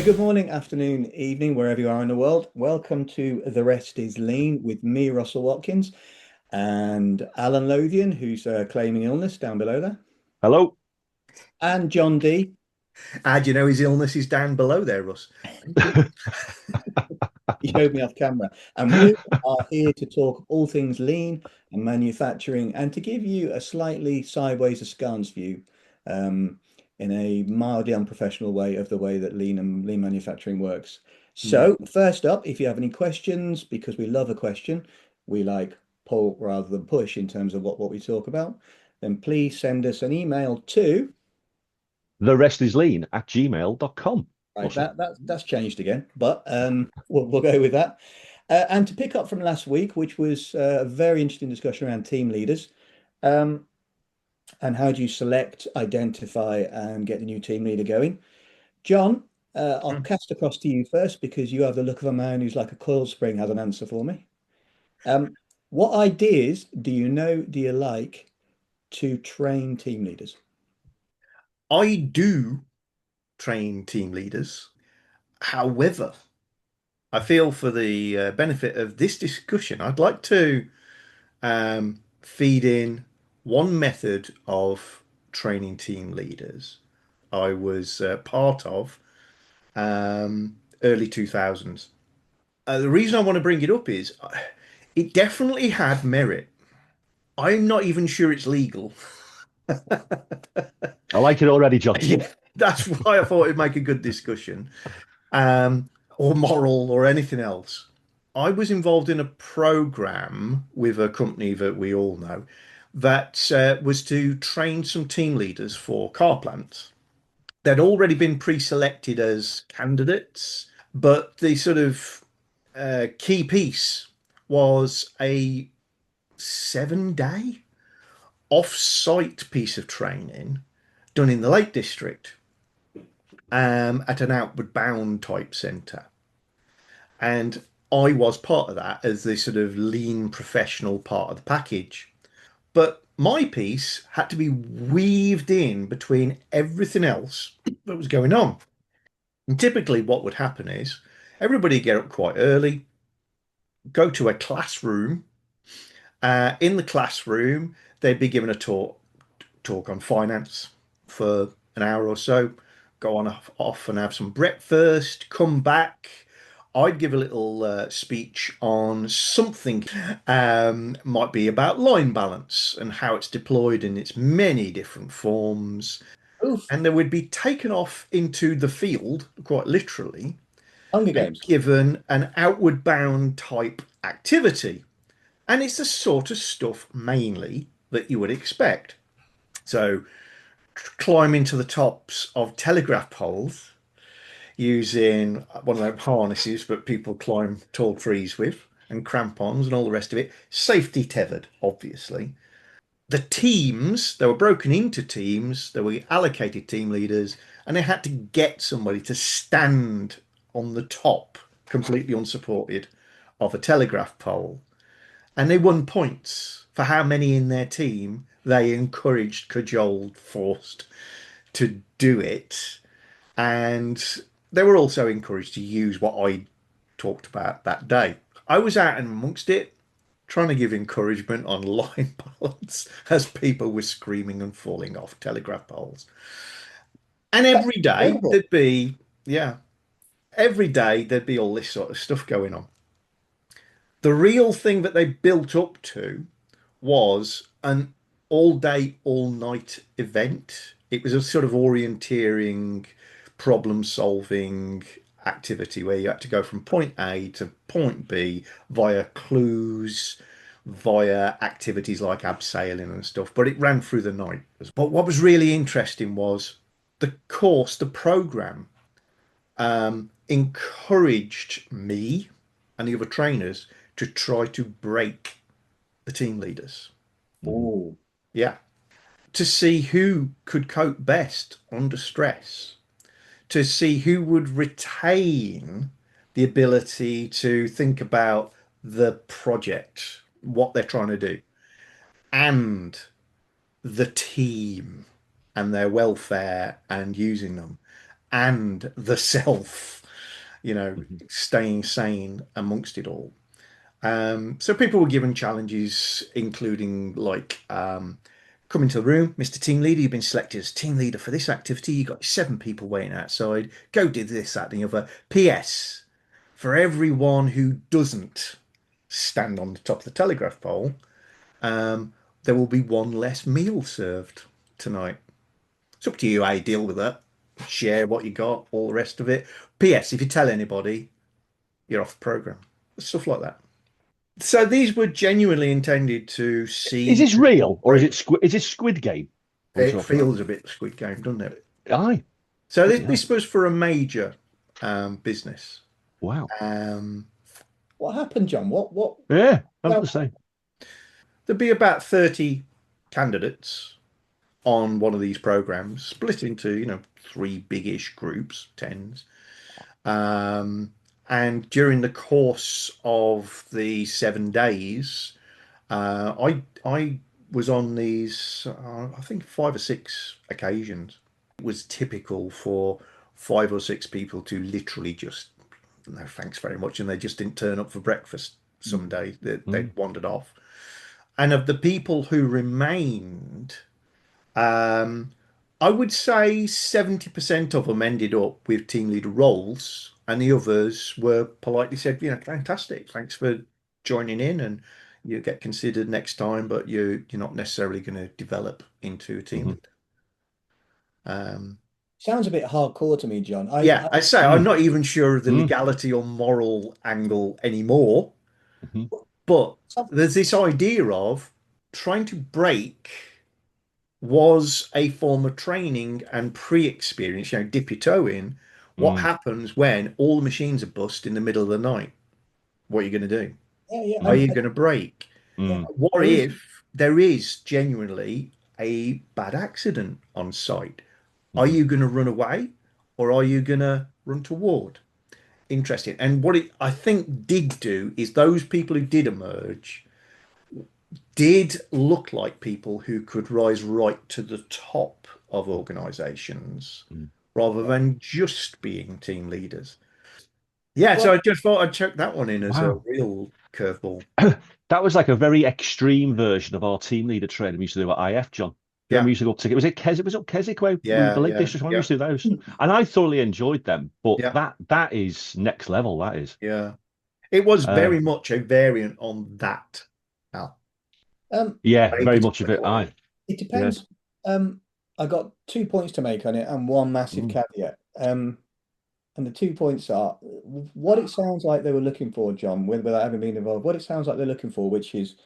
Good morning, afternoon, evening, wherever you are in the world. Welcome to The Rest is Lean with me, Russell Watkins, and Alan Lothian, who's claiming illness down below there, Hello. and John D. Do you know his illness is down below there, Russ? Thank you. He showed me off camera. And we are here to talk all things lean and manufacturing and to give you a slightly sideways askance view um, in a mildly unprofessional way of the way that lean and lean manufacturing works. Mm. So, first up, if you have any questions, because we love a question, we like pull rather than push in terms of what we talk about, then please send us an email to, The rest is lean at gmail.com. right, Russell. that's changed again, but we'll go with that. And to pick up from last week, which was a very interesting discussion around team leaders, um, and how do you select, identify, and get the new team leader going? John, I'll cast across to you first because you have the look of a man who's like a coil spring, has an answer for me. Um, what ideas do you like to train team leaders? I do train team leaders. However, I feel for the benefit of this discussion, I'd like to feed in one method of training team leaders I was part of early 2000s. The reason I want to bring it up is it definitely had merit. I'm not even sure it's legal. I like it already, John. Yeah, that's why I thought it'd make a good discussion, or moral or anything else. I was involved in a program with a company that we all know that was to train some team leaders for car plants. They'd already been pre-selected as candidates, but the sort of key piece was a 7-day off-site piece of training done in the Lake District at an outward bound type centre. And I was part of that as the sort of lean professional part of the package. But my piece had to be weaved in between everything else that was going on. And typically, what would happen is everybody get up quite early, go to a classroom. In the classroom, they'd be given a talk on finance for an hour or so, go on off and have some breakfast, come back. I'd give a little speech on something, might be about line balance and how it's deployed in its many different forms. Oof, And then we'd be taken off into the field, quite literally, Hunger and Games. given an outward bound type activity. And it's the sort of stuff mainly that you would expect. So climb into the tops of telegraph poles using one of those harnesses that people climb tall trees with and crampons and all the rest of it. Safety tethered, obviously. The teams, they were broken into teams, they were allocated team leaders, and they had to get somebody to stand on the top, completely unsupported, of a telegraph pole. And they won points for how many in their team they encouraged, cajoled, forced to do it. And they were also encouraged to use what I talked about that day. I was out and amongst it, trying to give encouragement on line balance as people were screaming and falling off telegraph poles. And That's every day incredible. there'd be, yeah, every day there'd be all this sort of stuff going on. The real thing that they built up to was an all day, all night event. It was a sort of orienteering, problem solving activity where you had to go from point A to point B via clues, via activities like abseiling and stuff. But it ran through the night. But what was really interesting was the course, the program, encouraged me and the other trainers to try to break the team leaders. Mhm. Oh, Yeah. To see who could cope best under stress, to see who would retain the ability to think about the project, what they're trying to do, and the team and their welfare and using them. and the self, Mhm. staying sane amongst it all. So people were given challenges, including like come into the room, Mr. Team Leader, you've been selected as team leader for this activity. You've got 7 people waiting outside. Go do this, that, and the other. P.S. For everyone who doesn't stand on the top of the telegraph pole, um, there will be one less meal served tonight. It's up to you how you deal with that. Share what you got, all the rest of it. P.S. If you tell anybody, you're off the program. Stuff like that. So these were genuinely intended to Is see this people real or is break. it is this Squid Game we're It talking about? feels a bit Squid Game, doesn't it? Aye, So this, bloody hell! this was for a major business. Wow. Um, What happened, John? What Yeah, I was well, going to say. there'd be about 30 candidates on one of these programs, split into, 3 big-ish groups, tens. Um, and during the course of the 7 days, I was on these, I think 5 or 6 occasions. It was typical for 5 or 6 people to literally just, no, thanks very much, and they just didn't turn up for breakfast some day. They'd Mm, wandered off. And of the people who remained, um, I would say 70% of them ended up with team leader roles, and the others were politely said, fantastic, thanks for joining in, and you get considered next time, but you're not necessarily going to develop into a team mhm, leader. Um, sounds a bit hardcore to me, John. yeah, I say I'm mm, not even sure of the mm, legality or moral angle anymore, mhm, but some, there's this idea of trying to break was a form of training and pre-experience, dip your toe in. What mm, happens when all the machines are bust in the middle of the night? What are you going to do? yeah, yeah, Are mm, you going to break? yeah. mm, What There is, if there is genuinely a bad accident on site? Are mhm, you going to run away or are you going to run toward? Interesting. And what it I think did do is those people who did emerge did look like people who could rise right to the top of organizations mm. rather yeah. than just being team leaders. Yeah, so Well, I just thought I'd chuck that one in as a Wow. real curveball. That was like a very extreme version of our team leader training we used to do at IF, John. Do you remember Yeah, we used to go up to, was it Kes? It was up Keswick where yeah, the Lake yeah, District one. We yeah, used to do those, and I thoroughly enjoyed them. But yeah, that is next level. That is. yeah. It was Uh, very much a variant on that. Now, um, yeah, a very much of particular it. Aye, client. it yeah. depends. I got 2 points to make on it and one massive Mm, caveat. And the 2 points are what it sounds like they were looking for, John, without having been involved, what it sounds like they're looking for, which is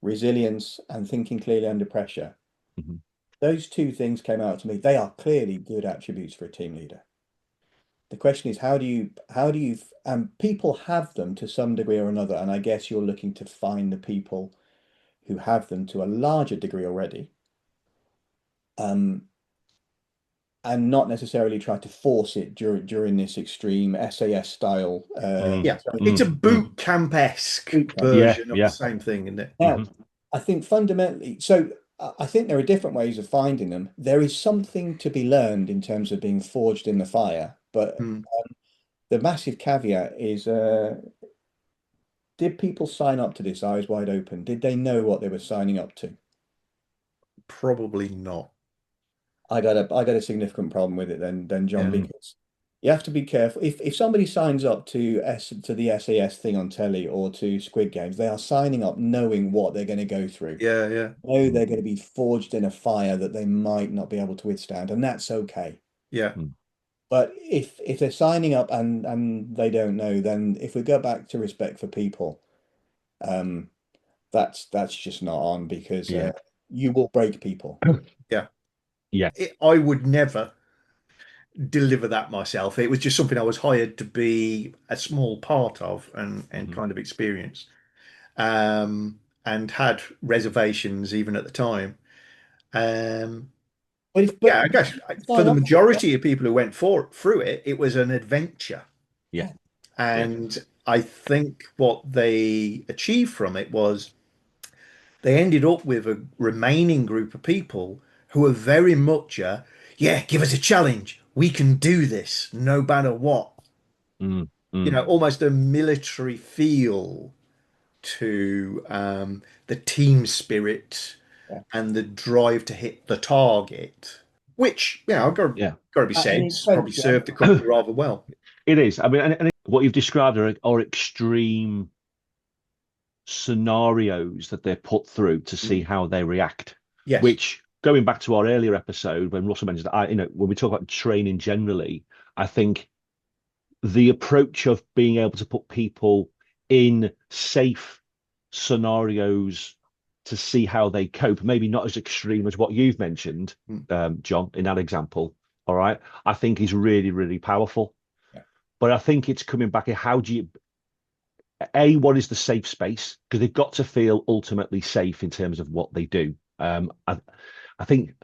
resilience and thinking clearly under pressure. mhm, Those two things came out to me. They are clearly good attributes for a team leader. The question is, people have them to some degree or another, and I guess you're looking to find the people who have them to a larger degree already, um, and not necessarily try to force it during this extreme SAS style mm, Yeah, it's a mm, mm. boot camp-esque boot camp. Yeah, version of the yeah. same thing, isn't it? Now, Hmm. I think fundamentally, so I think there are different ways of finding them. There is something to be learned in terms of being forged in the fire, but Hmm, the massive caveat is, did people sign up to this eyes wide open? Did they know what they were signing up to? probably not. I got a significant problem with it then John, Yeah, Mm, because you have to be careful. If somebody signs up to the SAS thing on telly or to Squid Games, they are signing up knowing what they're going to go through. yeah, yeah, Know mm, they're going to be forged in a fire that they might not be able to withstand, and that's okay. yeah. mm. But if they're signing up and they don't know, then if we go back to respect for people, um, that's just not on because Yeah, you will break people. Yeah. yeah. I would never deliver that myself. It was just something I was hired to be a small part of and Mhm, kind of experience. And had reservations even at the time. Um, But if yeah, but I guess for sign the up for it, majority of people who went through it, it was an adventure. yeah. yeah, Great. And I think what they achieved from it was they ended up with a remaining group of people who were very much yeah, give us a challenge. we can do this no matter what. Mm, You mm. know, almost a military feel to the team spirit Yeah. and the drive to hit the target, which, you know, Yeah. got to be And said, in it's sense, probably John, served the company rather well. It is. I mean, and what you've described are extreme scenarios that they're put through to see Mm. how they react. Yes. Which, going back to our earlier episode when Russell mentioned that, when we talk about training generally, I think the approach of being able to put people in safe scenarios to see how they cope, maybe not as extreme as what you've mentioned, Mm. John, in that example. All right, I think is really, really powerful. yeah. But I think it's coming back at how do you what is the safe space? Because they've got to feel ultimately safe in terms of what they do. I think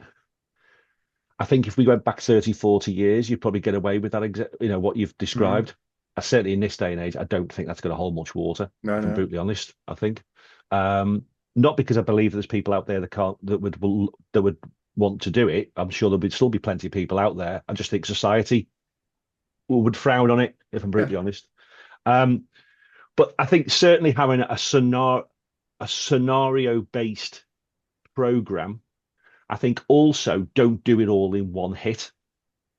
if we went back 30, 40 years, you'd probably get away with that, what you've Mm. described. Certainly in this day and age, I don't think that's going to hold much water, No, if I'm no. brutally honest, I think. Not because I believe there's people out there that can't, that would want to do it. I'm sure there would still be plenty of people out there. I just think society would frown on it, if I'm Yeah. brutally honest. Um, but I think certainly having a scenario based program, I think also don't do it all in one hit.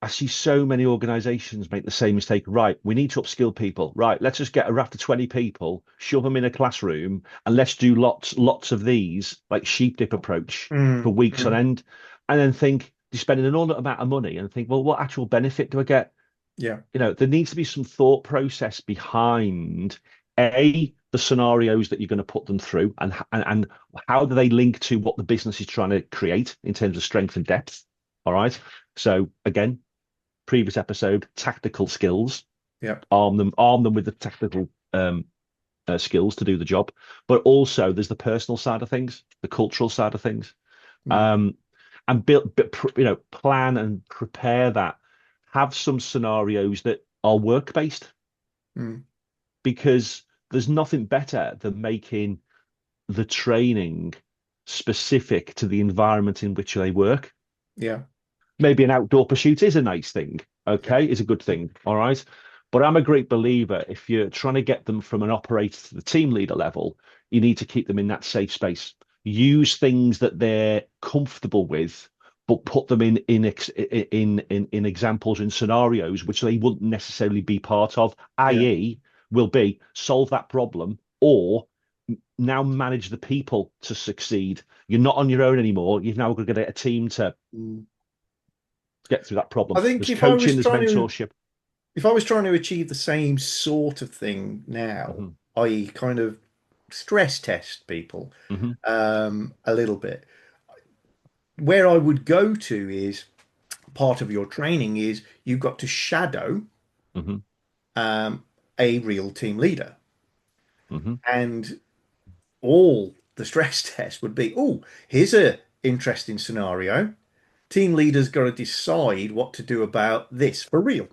I see so many organizations make the same mistake. Right, we need to upskill people. Right, let's just get a raft of 20 people, shove them in a classroom, and let's do lots of these, like sheep dip approach for Mm. weeks on Mm. end. And then think you're spending an inordinate amount of money and think, well, what actual benefit do I get? Yeah. There needs to be some thought process behind the scenarios that you're going to put them through, and how do they link to what the business is trying to create in terms of strength and depth. All right. So again, previous episode, tactical skills, Yeah. arm them with the tactical skills to do the job, but also there's the personal side of things, the cultural side of things, Mm. um, and build, plan and prepare that. Have some scenarios that are work based, Mm. because there's nothing better than making the training specific to the environment in which they work. Yeah. Maybe an outdoor pursuit is a nice thing, Yeah. okay, is a good thing, all right. But I'm a great believer, if you're trying to get them from an operator to the team leader level, you need to keep them in that safe space. Use things that they're comfortable with, but put them in examples and scenarios which they wouldn't necessarily be part of, Yeah. i.e., will be solve that problem or now manage the people to succeed. You're not on your own anymore. You've now got to get a team to Mm. get through that I problem. think There's coaching, there's mentorship. if I was trying to achieve the same sort of thing now, Hmm. i.e., kind of stress test people Hmm. a little bit, where I would go to is part of your training is you've got to shadow Hmm. um, a real team leader. Hmm. And all the stress test would be, oh, here's a interesting scenario. Team leaders got to decide what to do about this for real.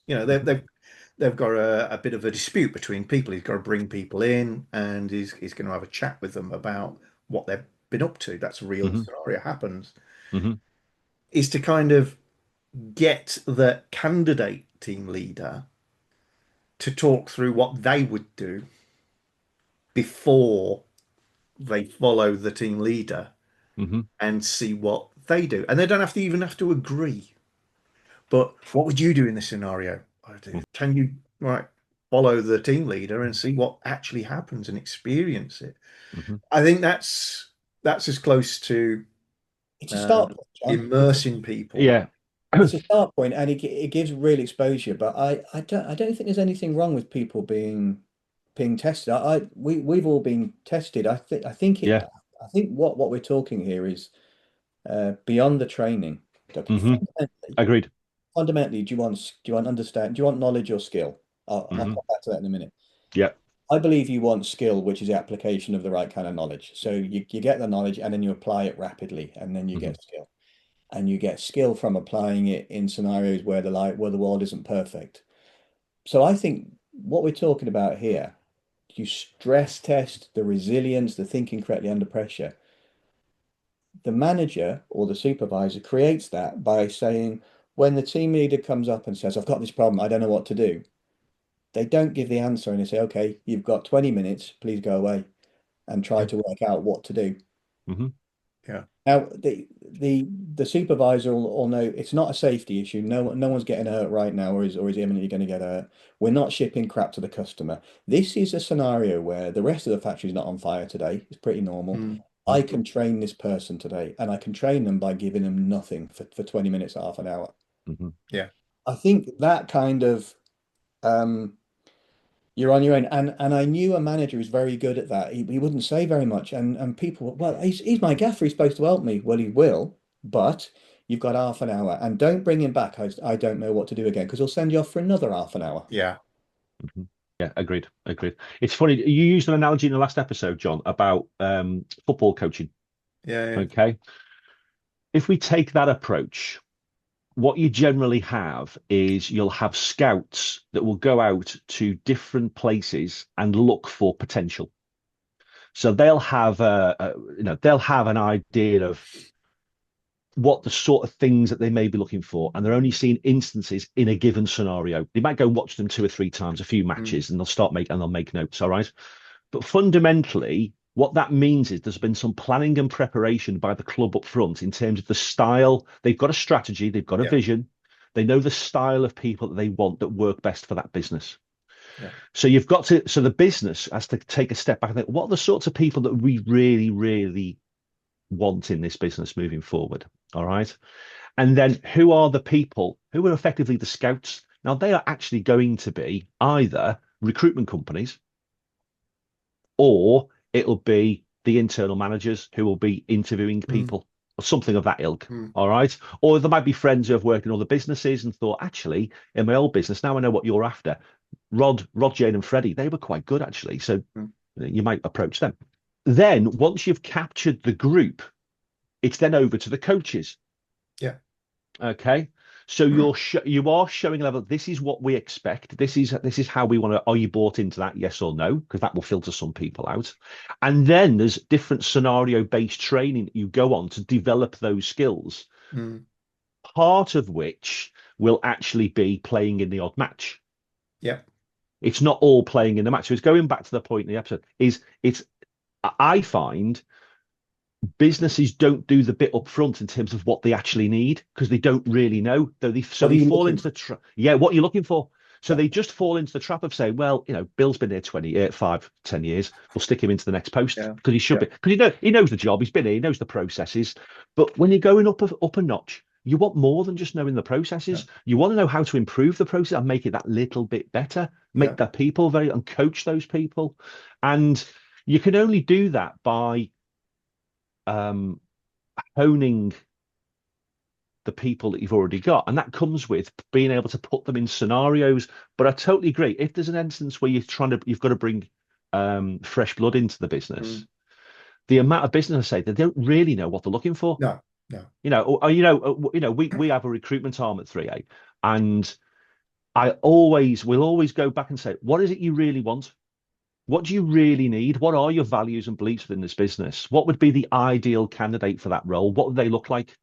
You know, they've got a bit of a dispute between people. He's got to bring people in and he's going to have a chat with them about what they've been up to. That's a real Hmm. scenario happens. Hmm. Is to kind of get the candidate team leader to talk through what they would do before they follow the team leader Hmm. and see what they do. And they don't have to even have to agree. But what would you do in this scenario? I do. Can you right follow the team leader and see what actually happens and experience it? Hmm. I think that's as close to it's a start um, point, John. immersing people. Yeah. It's a start point, and it gives real exposure. But I don't think there's anything wrong with people being tested. We've all been tested. Yeah. I think what we're talking here is beyond the training. Okay, Hmm. Agreed. fundamentally, do you want knowledge or skill? I'll Hmm. come back to that in a minute. Yeah. I believe you want skill, which is the application of the right kind of knowledge. So you get the knowledge and then you apply it rapidly, and then you Hmm. get skill. And you get skill from applying it in scenarios where the world isn't perfect. So I think what we're talking about here, you stress test the resilience, the thinking correctly under pressure. The manager or the supervisor creates that by saying, when the team leader comes up and says, I've got this problem, I don't know what to do, they don't give the answer and they say, okay, you've got 20 minutes, please go away and try Yeah. to work out what to do. Hmm. Yeah. Now, the supervisor will know it's not a safety issue. No one's getting hurt right now, or is imminently going to get hurt. We're not shipping crap to the customer. This is a scenario where the rest of the factory is not on fire today. It's pretty normal. Mm. I Mm. can train this person today, and I can train them by giving them nothing for 20 minutes, half an hour. Hmm. Yeah. I think that kind of um, you're on your own. And I knew a manager who's very good at that. He wouldn't say very much. And people, well, he's my gaffer. He's supposed to help me. Well, he will, but you've got half an hour. And don't bring him back. I don't know what to do again because he'll send you off for another half an hour. Yeah. Hmm. Yeah, agreed. Agreed. It's funny. You used an analogy in the last episode, John, about football coaching. Yeah. Yeah. Okay. If we take that approach, what you generally have is you'll have scouts that will go out to different places and look for potential. So they'll have they'll have an idea of what the sort of things that they may be looking for, and they're only seeing instances in a given scenario. They might go watch them 2 or 3 times, a few Mm. matches, and they'll make notes. All right, but fundamentally, what that means is there's been some planning and preparation by the club up front in terms of the style. They've got a strategy, they've got a Yeah. vision, they know the style of people that they want that work best for that business. Yeah. So the business has to take a step back and think, what are the sorts of people that we really, really want in this business moving forward? All right. And then who are the people who are effectively the scouts? Now, they are actually going to be either recruitment companies or it'll be the internal managers who will be interviewing Mm. people or something of that ilk. Mm. All right. Or there might be friends who have worked in other businesses and thought, actually, in my old business, now I know what you're after. Rod, Jane, and Freddie, they were quite good actually. So Mm. you might approach them. Then once you've captured the group, it's then over to the coaches. Yeah. Okay. So you are showing a level. This is what we expect. This is how we want to. Are you bought into that? Yes or no? Because that will filter some people out. And then there's different scenario based training that you go on to develop those skills. Mm. Part of which will actually be playing in the odd match. Yeah. It's not all playing in the match. So it's going back to the point in the episode. I find businesses don't do the bit up front in terms of what they actually need because they don't really know. What are They you fall looking into for? the trap. Yeah, what you're looking for. So Yeah. they just fall into the trap of saying, well, Bill's been here 20, 5, 10 years. We'll stick him into the next post Yeah. because he should Yeah. be. Because he knows the job. He's been here. He knows the processes. But when you're going up a notch, you want more than just knowing the Yeah. processes. You want to know how to improve the process and make it that little bit better. Yeah. Make the people and coach those people. And you can only do that by um, honing the people that you've already got. And that comes with being able to put them in scenarios. But I totally agree. If there's an instance where you've got to bring fresh blood into the business, Mm. the amount of business I say they don't really know what they're looking for. No. No. We have a recruitment arm at 3A, and we'll always go back and say, what is it you really want? What do you really need? What are your values and beliefs within this business? What would be the ideal candidate for that role? What would they look like?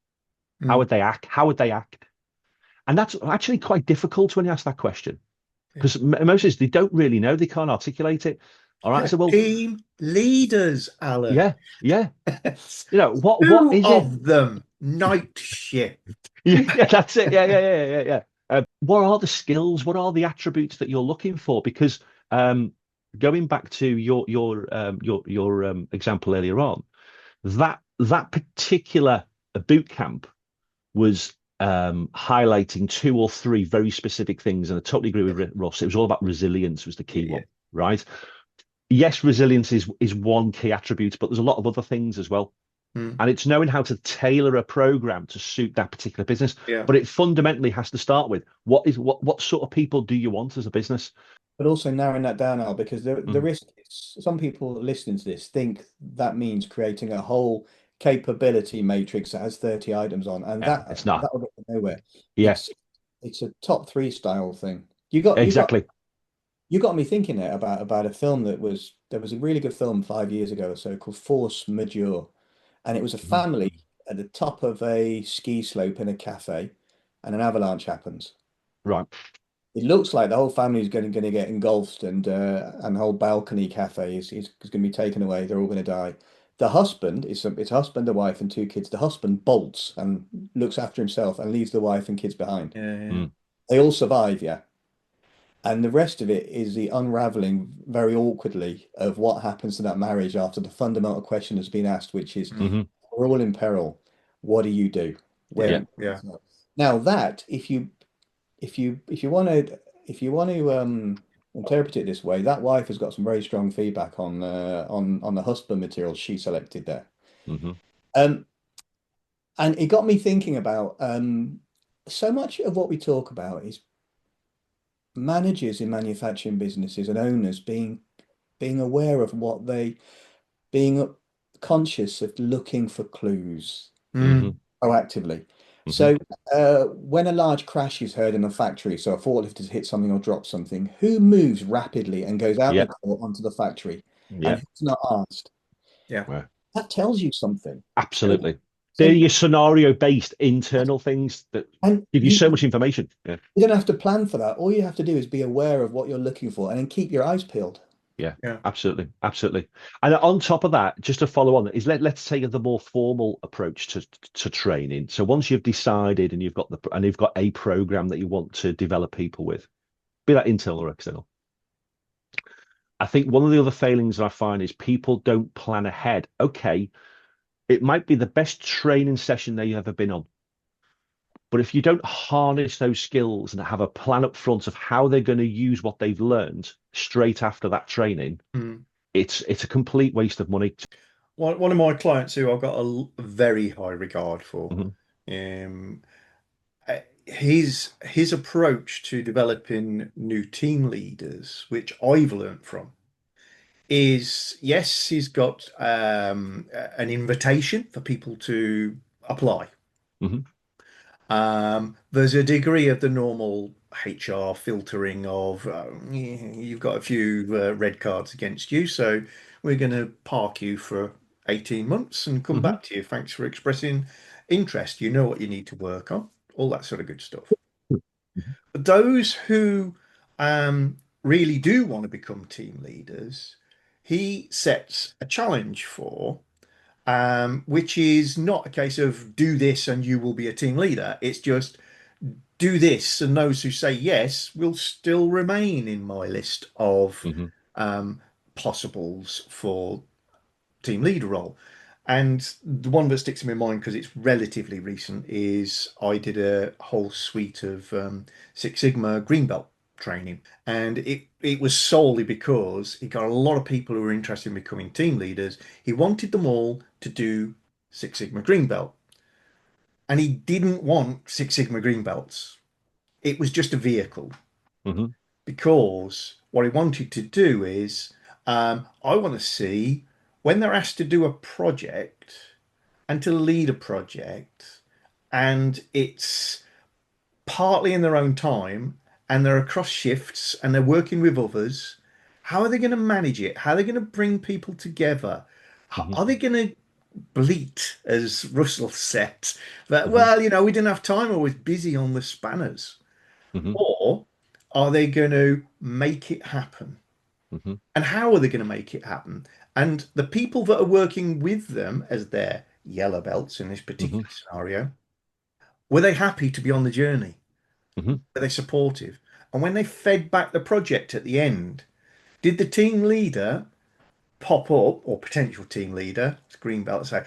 How Mm. would they act? How would they act? And that's actually quite difficult when you ask that question Yeah. because most of us, they don't really know. They can't articulate it. All right. Yeah. So, well, Team leaders, Alan. yeah, yeah. What Two is it? of them night shift. Yeah, yeah, that's it. Yeah. What are the skills? What are the attributes that you're looking for? Because going back to your example earlier on, that particular boot camp was highlighting 2 or 3 very specific things, and I totally agree with Ross. It was all about resilience was the key Yeah. one, right? Yes, resilience is one key attribute, but there's a lot of other things as well. Mm. And it's knowing how to tailor a program to suit that particular business. Yeah. But it fundamentally has to start with what sort of people do you want as a business? But also narrowing that down now because the Mm. risk is some people listening to this think that means creating a whole capability matrix that has 30 items on, and Yeah, it's not. that will get nowhere. Yeah, It's a top three style thing. You got exactly. you got me thinking there about a film there was a really good film 5 years ago or so called Force Majeure, and it was a Mhm. family at the top of a ski slope in a cafe, and an avalanche happens. Right. It looks like the whole family is going to get engulfed, and the whole balcony cafe is going to be taken away. They're all going to die. The husband it's husband, a wife, and two kids. The husband bolts and looks after himself and leaves the wife and kids behind. Yeah, yeah. Mm. They all survive, yeah. And the rest of it is the unraveling very awkwardly of what happens to that marriage after the fundamental question has been asked, which is, Mm. Hmm. we're all in peril. What do you do? Where Yeah, Yeah. do you yeah. go? Now that if you want to interpret it this way, that wife has got some very strong feedback on the husband material she selected there. Hmm. Um, and it got me thinking about so much of what we talk about is managers in manufacturing businesses and owners being aware of what they being conscious of looking for clues Mm. Hmm. proactively. Hmm. So when a large crash is heard in a factory, so a forklift has hit something or dropped something, who moves rapidly and goes out the Yeah. court onto the factory and Yeah. who's not asked? Yeah. Yeah. That tells you something. So, Absolutely. They're so your scenario-based internal things that and give you so much information. Yeah. you don't have to plan for that. All you have to do is be aware of what you're looking for and then keep your eyes peeled. Yeah. Yeah. Absolutely. Absolutely. And on top of that, just to follow on, is let's take the more formal approach to training. So once you've decided and you've got a program that you want to develop people with, be that internal or external. I think one of the other failings I find is people don't plan ahead. Okay, it might be the best training session they've ever been on. But if you don't harness those skills and have a plan up front of how they're going to use what they've learned straight after that training, Mm. it's a complete waste of money. One of my clients who I've got a very high regard for, Mhm. um, his approach to developing new team leaders, which I've learnt from, is yes, he's got an invitation for people to apply. Mhm. There's a degree of the normal HR filtering of you've got a few red cards against you, so we're going to park you for 18 months and come Mhm. back to you. Thanks for expressing interest. You know what you need to work on, all that sort of good stuff. Mhm. But those who really do want to become team leaders, he sets a challenge for which is not a case of do this and you will be a team leader. It's just do this, and those who say yes will still remain in my list of Mhm. um, possibles for team leader role. And the one that sticks in my mind because it's relatively recent is I did a whole suite of Six Sigma green belt training, and it was solely because he got a lot of people who were interested in becoming team leaders. He wanted them all to do Six Sigma green belt, and he didn't want Six Sigma green belts. It was just a vehicle Mhm. because what he wanted to do is I want to see when they're asked to do a project and to lead a project, and it's partly in their own time and they're across shifts and they're working with others. How are they going to manage it? How are they going to bring people together? Mhm. Are they going to bleat, as Russell said, that, Mhm. well, we didn't have time or was busy on the spanners? Mhm. Or are they going to make it happen? Mhm. And how are they going to make it happen? And the people that are working with them as their yellow belts in this Mhm. particular scenario, were they happy to be on the journey? Mhm. Were they supportive? And when they fed back the project at the end, did the team leader pop up, or potential team leader, green belt, and say,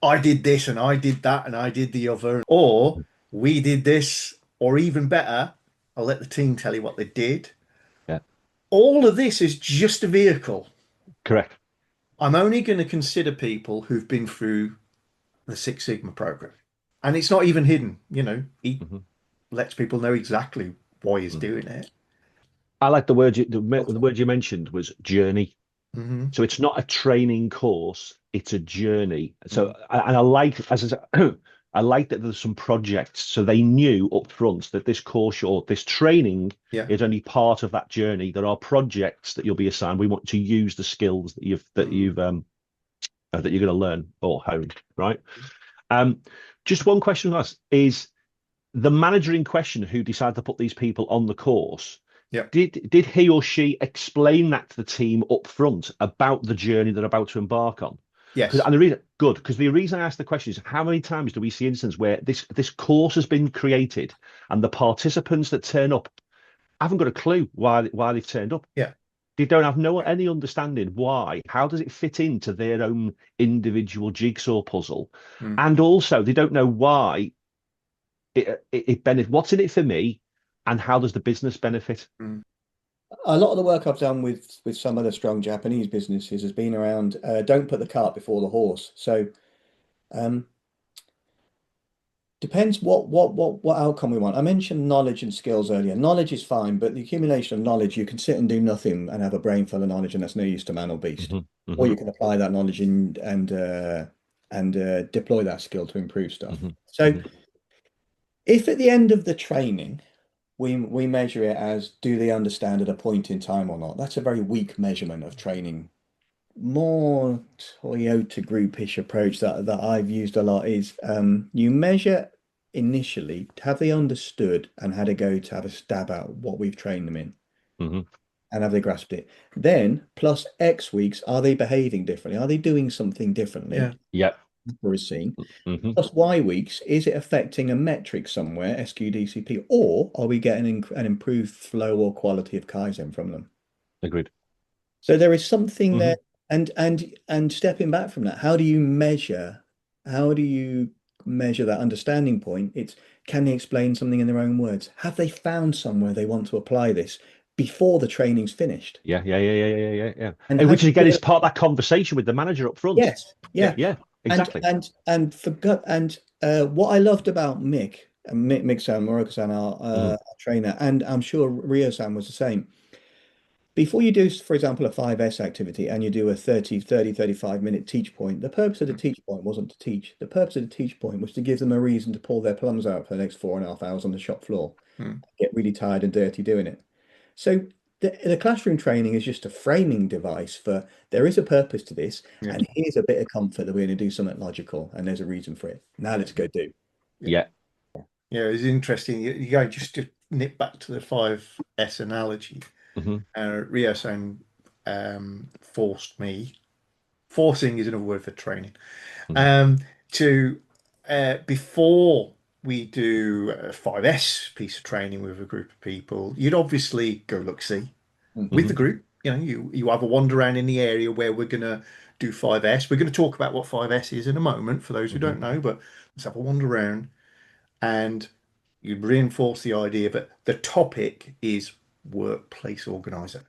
I did this and I did that and I did the other, or we did this, or even better, I'll let the team tell you what they did. Yeah. All of this is just a vehicle. Correct. I'm only going to consider people who've been through the Six Sigma program. And it's not even hidden, he Mhm. lets people know exactly why he's Mhm. doing it. I like the word the word you mentioned was journey. Hmm. So it's not a training course, it's a journey. Mm. So and I like as I said, I like that there's some projects. So they knew up front that this course or this training Yeah. is only part of that journey. There are projects that you'll be assigned. We want to use the skills that Mm. that you're going to learn or hone, right? Um, just one question on us is the manager in question who decided to put these people on the course, Yeah. did he or she explain that to the team up front about the journey they're about to embark on? Because Yes. and the reason good because the reason I asked the question is how many times do we see instances where this course has been created and the participants that turn up haven't got a clue why they've turned up. Yeah. They don't have any understanding why. How does it fit into their own individual jigsaw puzzle? Mm. And also, they don't know why it benefits. What's in it for me, and how does the business benefit? Mm. A lot of the work I've done with some of the strong Japanese businesses has been around don't put the cart before the horse. So um, depends what outcome we want. I mentioned knowledge and skills earlier. Knowledge is fine, but the accumulation of knowledge, you can sit and do nothing and have a brain full of knowledge, and that's no use to man or beast. Hmm. Or Hmm. you can apply that knowledge and deploy that skill to improve stuff. Hmm. So Hmm. if at the end of the training we measure it as do they understand at a point in time or not, that's a very weak measurement of training. More Toyota groupish approach that I've used a lot is you measure initially, have they understood and had a go to have a stab at what we've trained them in Hmm. and have they grasped it? Then plus X weeks, are they behaving differently? Are they doing something Yeah. differently Yeah. for a scene? Hmm. Plus Y weeks, is it affecting a metric somewhere, SQDCP, or are we getting an improved flow or quality of Kaizen from them? Agreed. So there is something Hmm. there, and stepping back from that, how do you measure? How do you measure that understanding point? It's can they explain something in their own words? Have they found somewhere they want to apply this before the training's finished? Yeah. Yeah. Yeah. Yeah. Yeah. Yeah. Yeah. And And have which you again is built? part of that conversation with the manager up front. Yes, Yeah. yeah, Yeah. and Exactly. and forgot and what I loved about Mick-san, Moroka-san, Hmm. our trainer, and I'm sure Rio-san was the same. Before you do, for example, a 5S activity and you do a 35-minute teach point, the purpose of the Mm. teach point wasn't to teach. The purpose of the teach point was to give them a reason to pull their plums out for the next 4.5 hours on the shop floor, Mm. get really tired and dirty doing it. So the classroom training is just a framing device for there is a purpose to this, Yeah. and here's a bit of comfort that we're going to do something logical, and there's a reason for it. Now let's go do. Yeah. Yeah. Yeah. It's interesting. You go just to nip back to the 5S analogy. Hmm. Rio-san forced me. Forcing is another word for training. Hmm. Um, to before we do a 5S piece of training with a group of people, you'd obviously go look see with the Hmm. group. You know, you have a wander around in the area where we're gonna do 5S. We're gonna talk about what 5S is in a moment for those who Hmm. don't know, but let's have a wander around and you reinforce the idea that the topic is workplace organisation.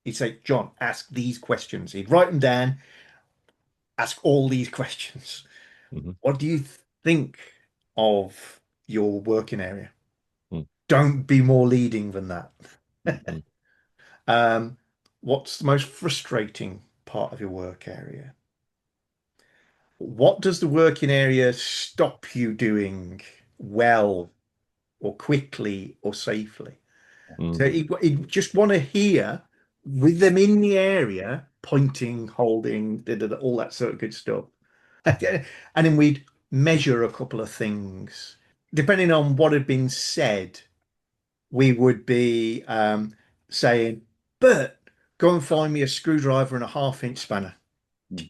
He'd say, John, ask these questions. He'd write them down, ask all these questions. Hmm. What do you think of your working area? Hmm. Don't be more leading than that. Hmm. Um, what's the most frustrating part of your work area? What does the working area stop you doing well or quickly or safely? Hmm. So he just want to hear with them in the area, pointing, holding, all that sort of good stuff. And then we'd measure a couple of things. Depending on what had been said, we would be saying, Bert, go and find me a screwdriver and a half-inch spanner. Mm.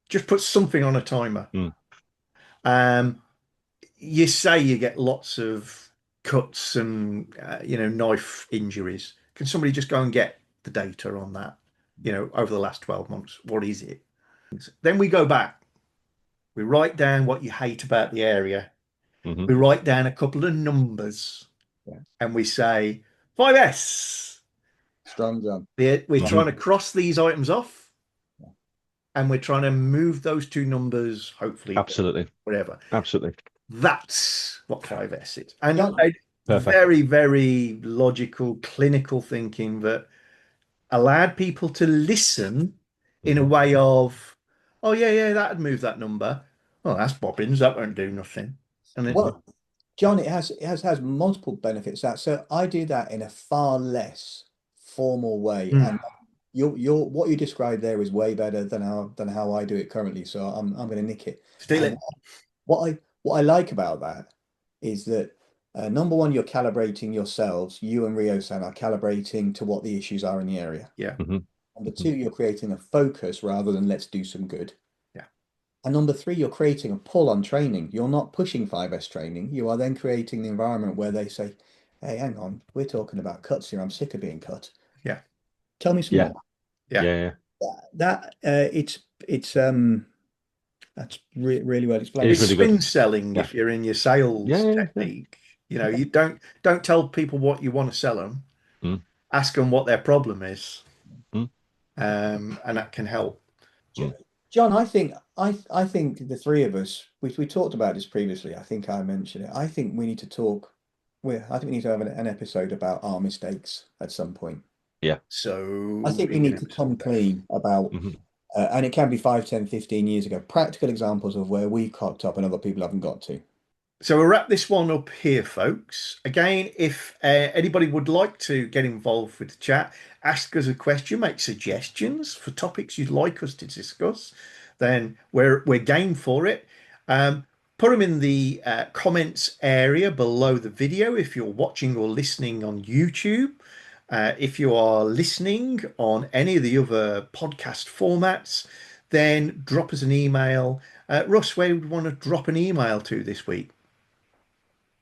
Just put something on a timer. Hmm. Um, you say you get lots of cuts and knife injuries. Can somebody just go and get the data on that? Over the last 12 months, what is it? Then we go back. We write down what you hate about the area. Hmm. We write down a couple of numbers Yeah. and we say 5S. Strong jump. We're Right. trying to cross these items off Yeah. and we're trying to move those two numbers, hopefully, Absolutely. whatever. Absolutely. That's what 5S is. And John, Perfect. very, very logical, clinical thinking that allowed people to listen in a Hmm. way of, oh, yeah, yeah, that'd move that number. Oh, that's bobbins. That won't do nothing. And then, well, John, it has multiple benefits. That so I do that in a far less formal way, hmm, and your what you described there is way better than how I do it currently. So I'm going to nick it. steal And it. what I like about that is that number one, you're calibrating yourselves. You and Rio-san are calibrating to what the issues are in the area. Yeah. Hmm. Number two, you're creating a focus rather than let's do some good. Yeah. And number three, you're creating a pull on training. You're not pushing 5S training. You are then creating the environment where they say, hey, hang on, we're talking about cuts here. I'm sick of being cut. Yeah. Tell me some Yeah. more. Yeah. Yeah. It's that's really well It explained. is It's really good. spin selling Yeah. if you're in your Yeah. sales Yeah. Yeah. technique. You know, you don't tell people what you want to sell them. Mm, Ask them what their problem is, mm, and that can help. mm. John, I think the three of us we talked about this previously. I think I mentioned it. I think we need to talk. I think we need to have an episode about our mistakes at some point. Yeah. So I think we big an need to come episode there. clean about, Hmm. and it can be 5, 10, 15 years ago, practical examples of where we cocked up and other people haven't got to. So we'll wrap this one up here, folks. Again, if anybody would like to get involved with the chat, ask us a question, make suggestions for topics you'd like us to discuss, then we're game for it. Put them in the comments area below the video if you're watching or listening on YouTube. If you are listening on any of the other podcast formats, then drop us an email. Russ, where would you want to drop an email to this week?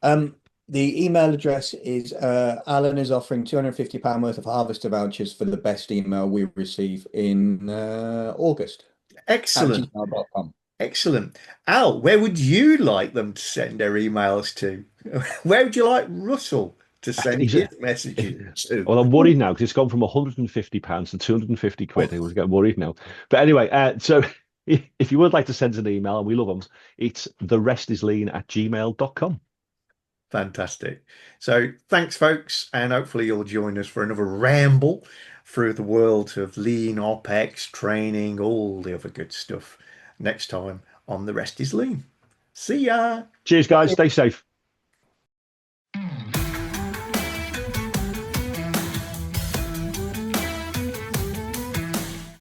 Um, the email address is Alan is offering £250 worth of Harvester vouchers for the best email we receive in August at Excellent. gmail.com. Excellent. Al, where would you like them to send their emails to? Where would you like Russell to send He's his messages to? well, I'm worried now because it's gone from 150 pounds to 250 quid. I was getting worried now. But anyway, so if you would like to send us an email, and we love them, it's therestislean@gmail.com. Fantastic. So thanks, folks, and hopefully you'll join us for another ramble through the world of lean, OPEX, training, all the other good stuff next time on The Rest is Lean. See ya. Cheers, guys. Stay safe.